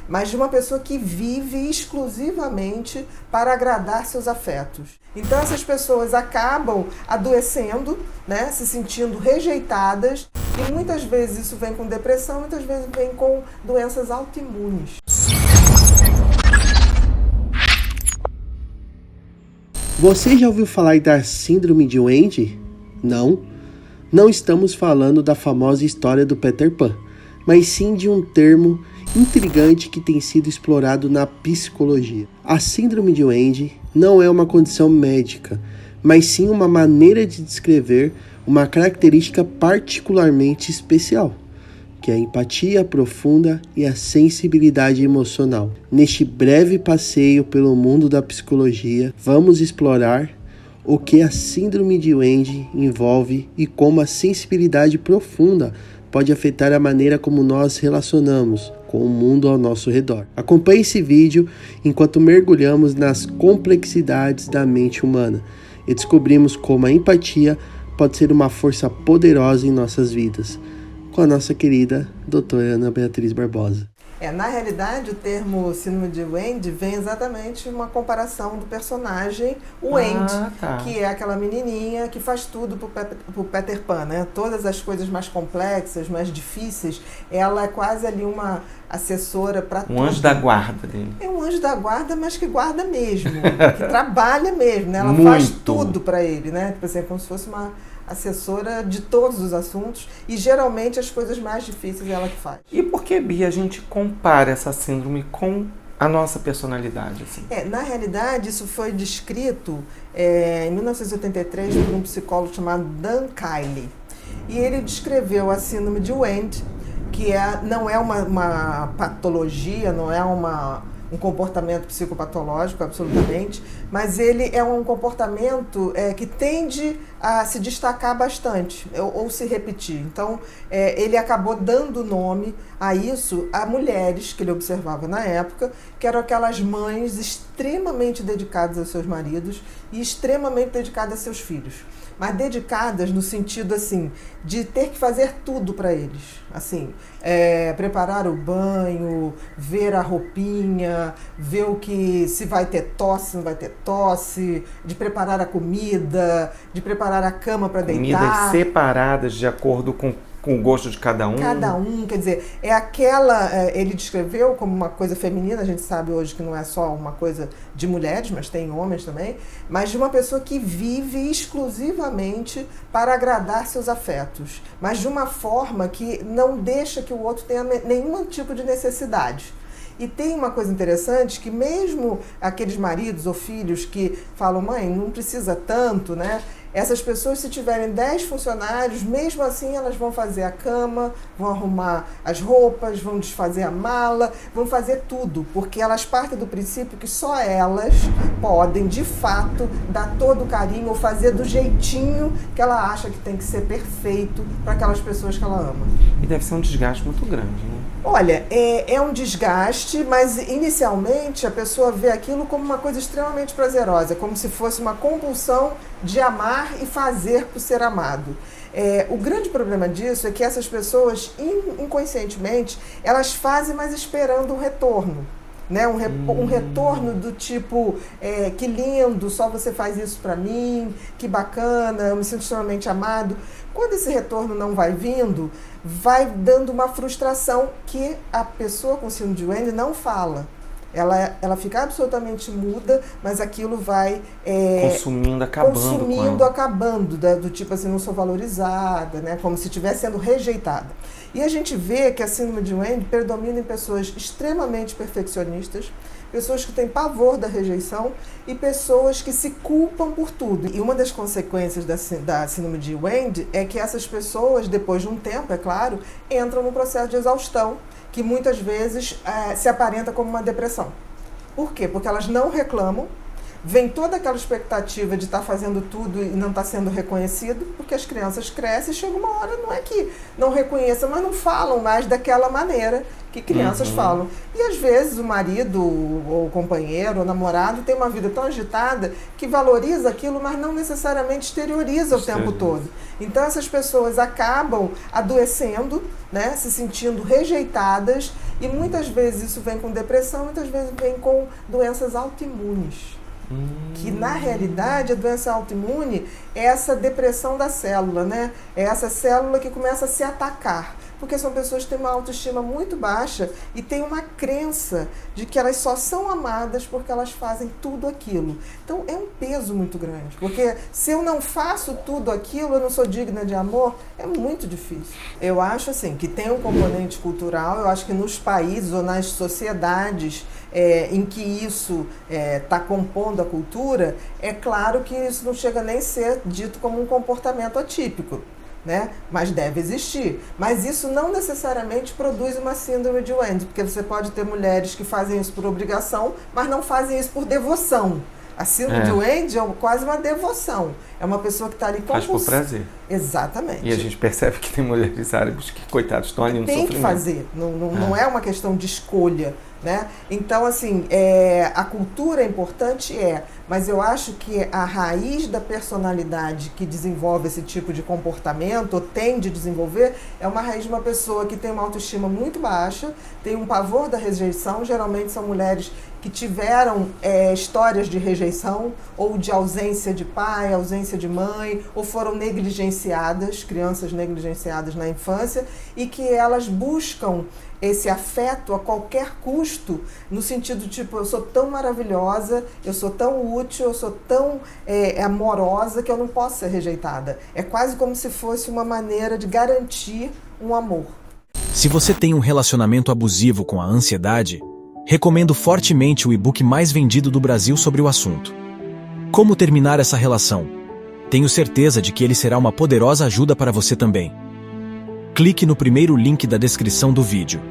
mas de uma pessoa que vive exclusivamente para agradar seus afetos. Então essas pessoas acabam adoecendo, né, se sentindo rejeitadas, e muitas vezes isso vem com depressão, muitas vezes vem com doenças autoimunes. Você já ouviu falar da síndrome de Wendy? Não? Não estamos falando da famosa história do Peter Pan, mas sim de um termo intrigante que tem sido explorado na psicologia. A síndrome de Wendy não é uma condição médica, mas sim uma maneira de descrever uma característica particularmente especial, que é a empatia profunda e a sensibilidade emocional. Neste breve passeio pelo mundo da psicologia, vamos explorar o que a síndrome de Wendy envolve e como a sensibilidade profunda pode afetar a maneira como nós relacionamos com o mundo ao nosso redor. Acompanhe esse vídeo enquanto mergulhamos nas complexidades da mente humana e descobrimos como a empatia pode ser uma força poderosa em nossas vidas, com a nossa querida doutora Ana Beatriz Barbosa. Na realidade, o termo síndrome de Wendy vem exatamente uma comparação do personagem Wendy, que é aquela menininha que faz tudo pro Peter Pan, né? Todas as coisas mais complexas, mais difíceis, ela é quase ali uma assessora para tudo. Um anjo da guarda dele. É um anjo da guarda, mas que guarda mesmo, que trabalha mesmo, né? Ela faz tudo para ele, né? Tipo assim, como se fosse uma assessora de todos os assuntos, e geralmente as coisas mais difíceis é ela que faz. E por que, Bia, a gente compara essa síndrome com a nossa personalidade? Assim? Na realidade, isso foi descrito em 1983 por um psicólogo chamado Dan Kiley. E ele descreveu a síndrome de Wendy, que não é uma patologia, não é um comportamento psicopatológico, absolutamente, mas ele é um comportamento que tende a se destacar bastante, ou se repetir. Então, ele acabou dando nome a isso a mulheres que ele observava na época, que eram aquelas mães extremamente dedicadas aos seus maridos e extremamente dedicadas a seus filhos. Mas dedicadas no sentido, assim, de ter que fazer tudo para eles. Assim, preparar o banho, ver a roupinha, ver se vai ter tosse, se não vai ter tosse, de preparar a comida, de preparar a cama para deitar. Comidas separadas de acordo com o gosto de cada um. Cada um, quer dizer, ele descreveu como uma coisa feminina, a gente sabe hoje que não é só uma coisa de mulheres, mas tem homens também, mas de uma pessoa que vive exclusivamente para agradar seus afetos, mas de uma forma que não deixa que o outro tenha nenhum tipo de necessidade. E tem uma coisa interessante, que mesmo aqueles maridos ou filhos que falam, mãe, não precisa tanto, né? Essas pessoas, se tiverem 10 funcionários, mesmo assim elas vão fazer a cama, vão arrumar as roupas, vão desfazer a mala, vão fazer tudo, porque elas partem do princípio que só elas podem, de fato, dar todo o carinho ou fazer do jeitinho que ela acha que tem que ser perfeito para aquelas pessoas que ela ama. E deve ser um desgaste muito grande, né? Olha, é um desgaste, mas inicialmente a pessoa vê aquilo como uma coisa extremamente prazerosa, como se fosse uma compulsão de amar e fazer por ser amado. O grande problema disso é que essas pessoas, inconscientemente, elas fazem, mas esperando um retorno. Né? Um retorno do tipo, que lindo, só você faz isso pra mim, que bacana, eu me sinto extremamente amado. Quando esse retorno não vai vindo, vai dando uma frustração que a pessoa com síndrome de Wendy não fala. Ela fica absolutamente muda, mas aquilo vai acabando, do tipo assim, não sou valorizada, né? Como se estivesse sendo rejeitada. E a gente vê que a síndrome de Wendy predomina em pessoas extremamente perfeccionistas, pessoas que têm pavor da rejeição e pessoas que se culpam por tudo. E uma das consequências da síndrome de Wendy é que essas pessoas, depois de um tempo, é claro, entram num processo de exaustão, que muitas vezes se aparenta como uma depressão. Por quê? Porque elas não reclamam, vem toda aquela expectativa de estar fazendo tudo e não estar sendo reconhecido, porque as crianças crescem e chega uma hora, não é que não reconheçam, mas não falam mais daquela maneira que crianças falam. E às vezes o marido, ou o companheiro, ou o namorado tem uma vida tão agitada que valoriza aquilo, mas não necessariamente exterioriza o tempo todo. Então essas pessoas acabam adoecendo, né, se sentindo rejeitadas E muitas vezes isso vem com depressão, muitas vezes vem com doenças autoimunes. Que na realidade a doença autoimune é essa depressão da célula, né? É essa célula que começa a se atacar. Porque são pessoas que têm uma autoestima muito baixa e têm uma crença de que elas só são amadas porque elas fazem tudo aquilo. Então é um peso muito grande, porque se eu não faço tudo aquilo, eu não sou digna de amor, é muito difícil. Eu acho assim que tem um componente cultural, eu acho que nos países ou nas sociedades em que isso está compondo a cultura, é claro que isso não chega nem a ser dito como um comportamento atípico. Né? Mas deve existir. Mas isso não necessariamente produz uma síndrome de Wendt, porque você pode ter mulheres que fazem isso por obrigação, mas não fazem isso por devoção. A síndrome de Wendt é quase uma devoção. É uma pessoa que está ali faz por prazer. Exatamente. E a gente percebe que tem mulheres árabes que, coitados, estão ali no sofrimento. Tem que fazer. Não é uma questão de escolha. Né? Então, assim, a cultura é importante, mas eu acho que a raiz da personalidade que desenvolve esse tipo de comportamento, ou tende a desenvolver, é uma raiz de uma pessoa que tem uma autoestima muito baixa, tem um pavor da rejeição, geralmente são mulheres que tiveram histórias de rejeição, ou de ausência de pai, ausência de mãe, ou foram negligenciadas, crianças negligenciadas na infância, e que elas buscam esse afeto a qualquer custo, no sentido tipo, eu sou tão maravilhosa, eu sou tão útil, eu sou tão amorosa que eu não posso ser rejeitada. É quase como se fosse uma maneira de garantir um amor. Se você tem um relacionamento abusivo com a ansiedade, recomendo fortemente o e-book mais vendido do Brasil sobre o assunto. Como terminar essa relação? Tenho certeza de que ele será uma poderosa ajuda para você também. Clique no primeiro link da descrição do vídeo.